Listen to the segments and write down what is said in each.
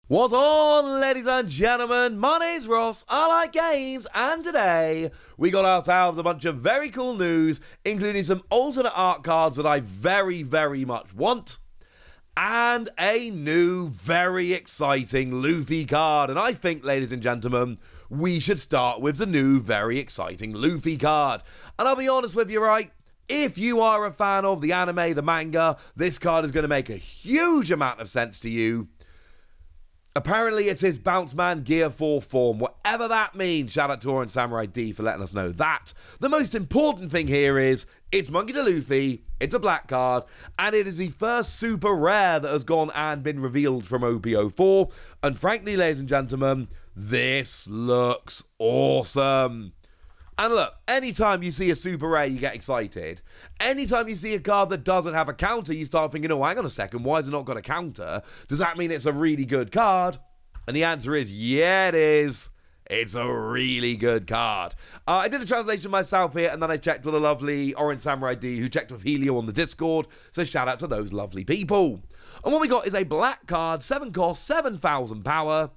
What's on, ladies and gentlemen? My name's Ross, I like games, and today we got ourselves a bunch of very cool news, including some alternate art cards that I very, very much want, and a new, very exciting Luffy card. And I think, ladies and gentlemen, we should start with the new, very exciting Luffy card. And I'll be honest with you, right? If you are a fan of the anime, the manga, this card is going to make a huge amount of sense to you. Apparently, it's his Bounce Man Gear 4 form, whatever that means. Shout out to Orange Samurai D for letting us know that. The most important thing here is, it's Monkey D. Luffy, it's a black card, and it is the first super rare that has gone and been revealed from OP-04. And frankly, ladies and gentlemen, this looks awesome. And look, anytime you see a super rare, you get excited. Anytime you see a card that doesn't have a counter, you start thinking, oh, hang on a second, why has it not got a counter? Does that mean it's a really good card? And the answer is, yeah, it is. It's a really good card. I did a translation myself here, and then I checked with a lovely Orange Samurai D who checked with Helio on the Discord, so shout out to those lovely people. And what we got is a black card, 7 cost, 7,000 power,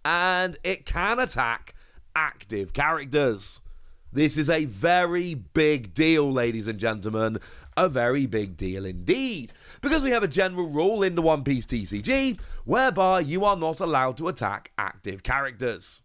and it can attack active characters. This is a very big deal, ladies and gentlemen. A very big deal indeed. Because we have a general rule in the One Piece TCG whereby you are not allowed to attack active characters.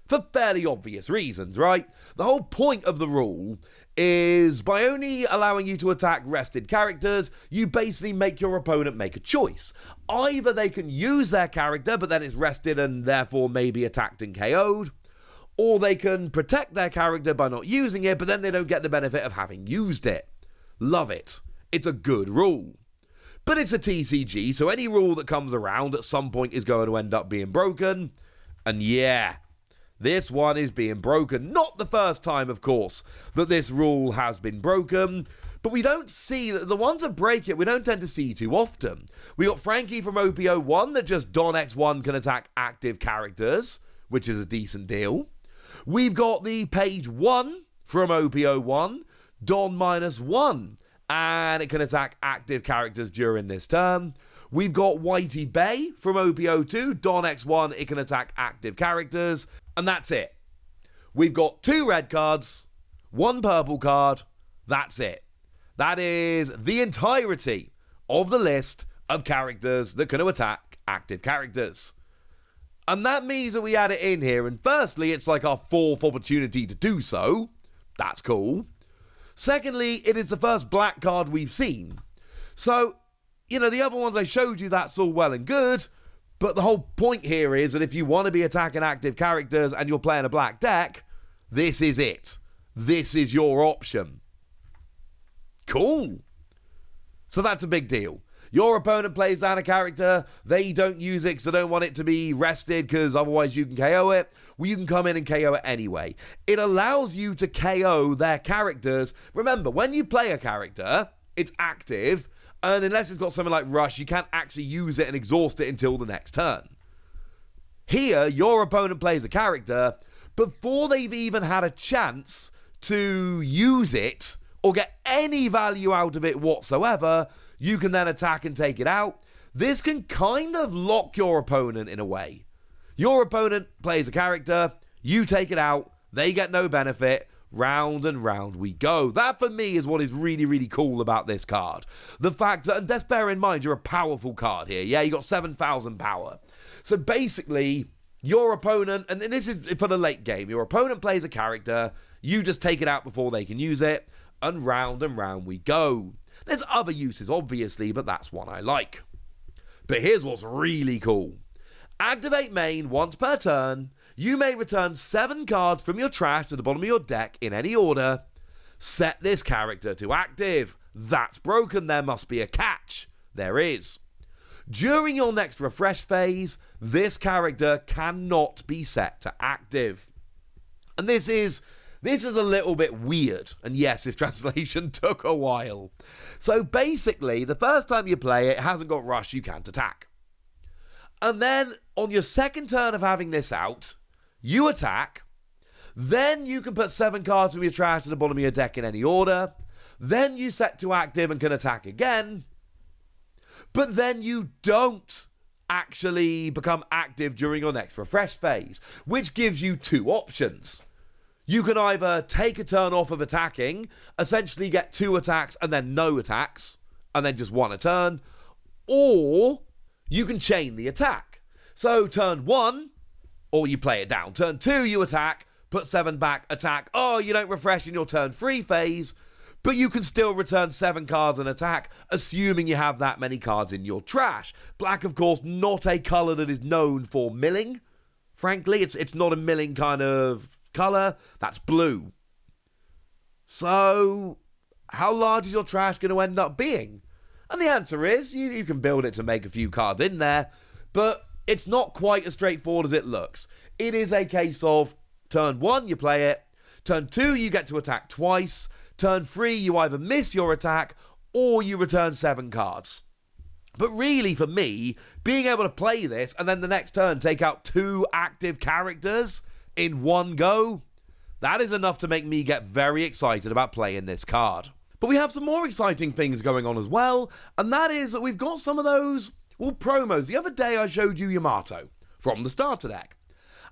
For fairly obvious reasons, right? The whole point of the rule is by only allowing you to attack rested characters, you basically make your opponent make a choice. Either they can use their character, but then it's rested and therefore may be attacked and KO'd, or they can protect their character by not using it, but then they don't get the benefit of having used it. Love it. It's a good rule. But it's a TCG, so any rule that comes around at some point is going to end up being broken. And yeah, this one is being broken. Not the first time, of course, that this rule has been broken, but we don't see that the ones that break it, we don't tend to see too often. We got Frankie from OP-01 that just Don X1 can attack active characters, which is a decent deal. We've got the page 1 from OP-01, Don -1, and it can attack active characters during this turn. We've got Whitey Bay from OP-02, Don X1, it can attack active characters, and that's it. We've got 2 red cards, 1 purple card, that's it. That is the entirety of the list of characters that can attack active characters. And that means that we add it in here, and firstly, it's like our 4th opportunity to do so. That's cool. Secondly, it is the first black card we've seen. So, you know, the other ones I showed you, that's all well and good, but the whole point here is that if you want to be attacking active characters and you're playing a black deck, this is it. This is your option. Cool. So that's a big deal. Your opponent plays down a character, they don't use it because they don't want it to be rested because otherwise you can KO it. Well, you can come in and KO it anyway. It allows you to KO their characters. Remember, when you play a character, it's active, and unless it's got something like Rush, you can't actually use it and exhaust it until the next turn. Here, your opponent plays a character, before they've even had a chance to use it or get any value out of it whatsoever, you can then attack and take it out. This can kind of lock your opponent in a way. Your opponent plays a character, you take it out, they get no benefit, round and round we go. That for me is what is really, really cool about this card. The fact that, and just bear in mind, you're a powerful card here, yeah? You got 7,000 power. So basically, your opponent, and this is for the late game, your opponent plays a character, you just take it out before they can use it, and round we go. There's other uses, obviously, but that's one I like. But here's what's really cool. Activate main once per turn. You may return 7 cards from your trash to the bottom of your deck in any order. Set this character to active. That's broken. There must be a catch. There is. During your next refresh phase, this character cannot be set to active. And this is a little bit weird, and yes, this translation took a while. So basically, the first time you play it hasn't got Rush, you can't attack. And then, on your second turn of having this out, you attack, then you can put 7 cards from your trash to the bottom of your deck in any order, then you set to active and can attack again, but then you don't actually become active during your next refresh phase, which gives you two options. You can either take a turn off of attacking, essentially get 2 attacks and then no attacks, and then just 1 a turn, or you can chain the attack. So turn 1, or you play it down. Turn 2, you attack, put 7 back, attack. Oh, you don't refresh in your turn 3 phase, but you can still return 7 cards and attack, assuming you have that many cards in your trash. Black, of course, not a colour that is known for milling. Frankly, it's not a milling kind of colour. That's blue. So, how large is your trash going to end up being? And the answer is, you can build it to make a few cards in there, but it's not quite as straightforward as it looks. It is a case of, turn 1, you play it. Turn 2, you get to attack twice. Turn 3, you either miss your attack or you return 7 cards. But really, for me, being able to play this and then the next turn take out 2 active characters in one go, that is enough to make me get very excited about playing this card. But we have some more exciting things going on as well, and that is that we've got some of those, well, promos. The other day I showed you Yamato from the starter deck.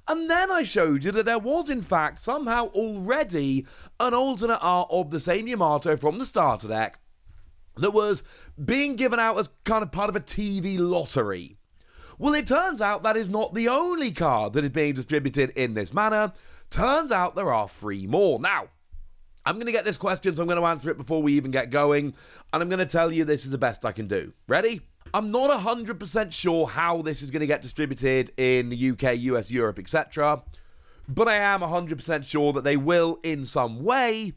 And then I showed you that there was, in fact, somehow already an alternate art of the same Yamato from the starter deck that was being given out as kind of part of a TV lottery. Well, it turns out that is not the only card that is being distributed in this manner. Turns out there are 3 more. Now, I'm going to get this question, so I'm going to answer it before we even get going, and I'm going to tell you this is the best I can do. Ready? I'm not 100% sure how this is going to get distributed in the UK, US, Europe, etc. But I am 100% sure that they will, in some way,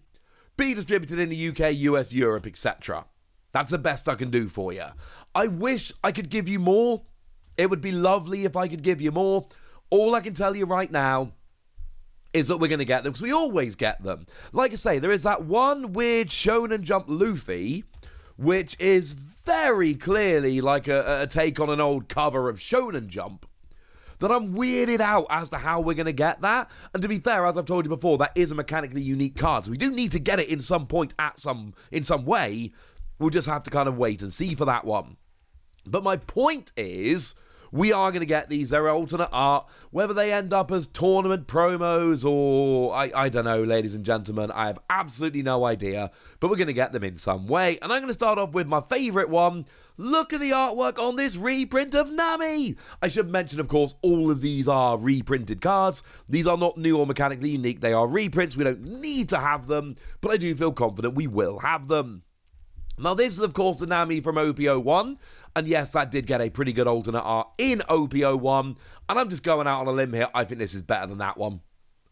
be distributed in the UK, US, Europe, etc. That's the best I can do for you. I wish I could give you more. It would be lovely if I could give you more. All I can tell you right now is that we're going to get them, because we always get them. Like I say, there is that one weird Shonen Jump Luffy, which is very clearly like a take on an old cover of Shonen Jump, that I'm weirded out as to how we're going to get that. And to be fair, as I've told you before, that is a mechanically unique card, so we do need to get it in some point in some way. We'll just have to kind of wait and see for that one. But my point is, we are going to get these. They're alternate art. Whether they end up as tournament promos or, I don't know, ladies and gentlemen. I have absolutely no idea. But we're going to get them in some way. And I'm going to start off with my favourite one. Look at the artwork on this reprint of Nami. I should mention, of course, all of these are reprinted cards. These are not new or mechanically unique. They are reprints. We don't need to have them. But I do feel confident we will have them. Now, this is, of course, the Nami from OP-01, and yes, that did get a pretty good alternate art in OP-01, and I'm just going out on a limb here. I think this is better than that one.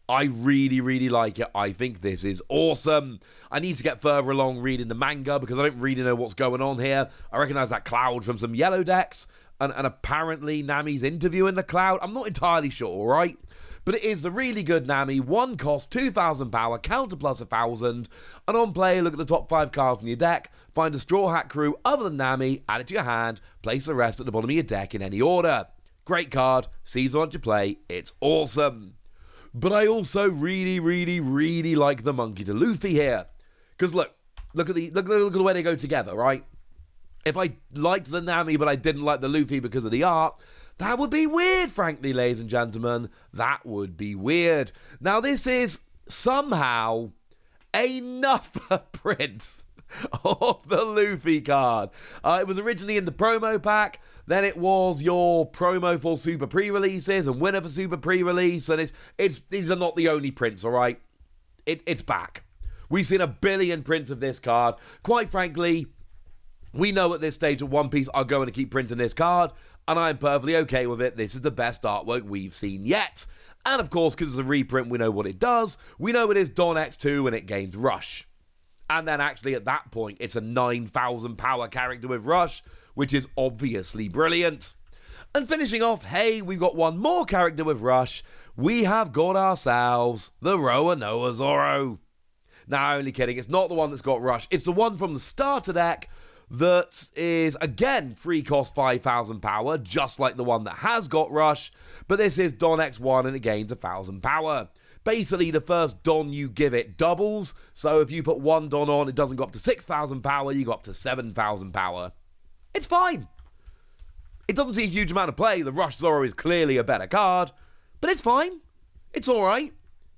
I really, really like it. I think this is awesome. I need to get further along reading the manga, because I don't really know what's going on here. I recognise that Cloud from some yellow decks, and apparently Nami's interviewing the Cloud. I'm not entirely sure, all right? But it is a really good Nami. 1 cost, 2,000 power, counter plus 1,000. And on play, look at the top 5 cards in your deck. Find a Straw Hat crew other than Nami, add it to your hand, place the rest at the bottom of your deck in any order. Great card, sees what you play, it's awesome. But I also really, really, really like the Monkey to Luffy here. Because look at the way they go together, right? If I liked the Nami but I didn't like the Luffy because of the art, that would be weird, frankly, ladies and gentlemen. That would be weird. Now, this is somehow another print of the Luffy card. It was originally in the promo pack. Then it was your promo for super pre-releases and winner for super pre-release. And these are not the only prints, all right? It's back. We've seen a billion prints of this card. Quite frankly, we know at this stage that One Piece are going to keep printing this card, and I'm perfectly okay with it. This is the best artwork we've seen yet. And of course, because it's a reprint, we know what it does. We know it is Don X2 and it gains Rush. And then actually at that point, it's a 9,000 power character with Rush, which is obviously brilliant. And finishing off, hey, we've got one more character with Rush. We have got ourselves the Roanoa Zoro. Now, only kidding, it's not the one that's got Rush. It's the one from the starter deck that is, again, free cost 5,000 power, just like the one that has got Rush, but this is Don X1 and it gains 1,000 power. Basically, the first Don you give it doubles, so if you put one Don on, it doesn't go up to 6,000 power, you go up to 7,000 power. It's fine. It doesn't see a huge amount of play. The Rush Zoro is clearly a better card, but it's fine. It's alright.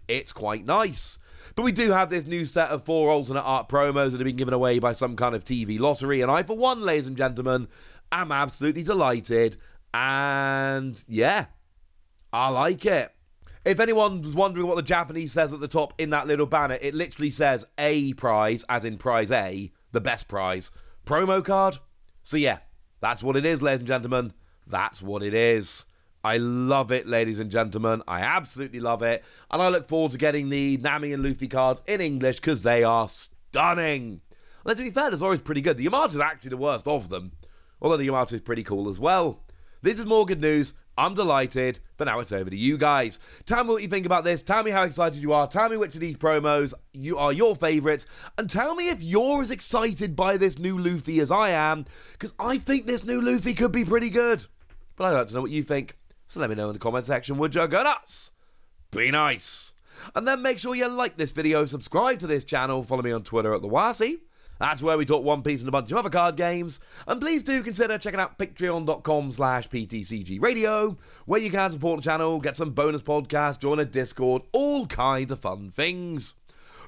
It's quite nice. But we do have this new set of 4 alternate art promos that have been given away by some kind of TV lottery, and I, for one, ladies and gentlemen, am absolutely delighted, and yeah, I like it. If anyone was wondering what the Japanese says at the top in that little banner, it literally says A prize, as in prize A, the best prize, promo card. So yeah, that's what it is, ladies and gentlemen. That's what it is. I love it, ladies and gentlemen. I absolutely love it. And I look forward to getting the Nami and Luffy cards in English because they are stunning. And to be fair, the Zoro's pretty good. The Yamato is actually the worst of them, although the Yamato is pretty cool as well. This is more good news. I'm delighted, but now it's over to you guys. Tell me what you think about this. Tell me how excited you are. Tell me which of these promos are your favourites. And tell me if you're as excited by this new Luffy as I am, because I think this new Luffy could be pretty good. But I'd like to know what you think. So let me know in the comment section, would you? Go nuts! Be nice! And then make sure you like this video, subscribe to this channel, follow me on Twitter at TheWasi. That's where we talk One Piece and a bunch of other card games. And please do consider checking out patreon.com/PTCG Radio, where you can support the channel, get some bonus podcasts, join a Discord, all kinds of fun things.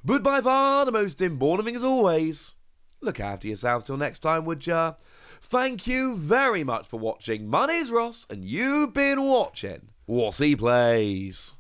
But by far the most important thing as always, look after yourselves till next time, would ya? Thank you very much for watching. My name's Ross, and you've been watching Wasi Plays.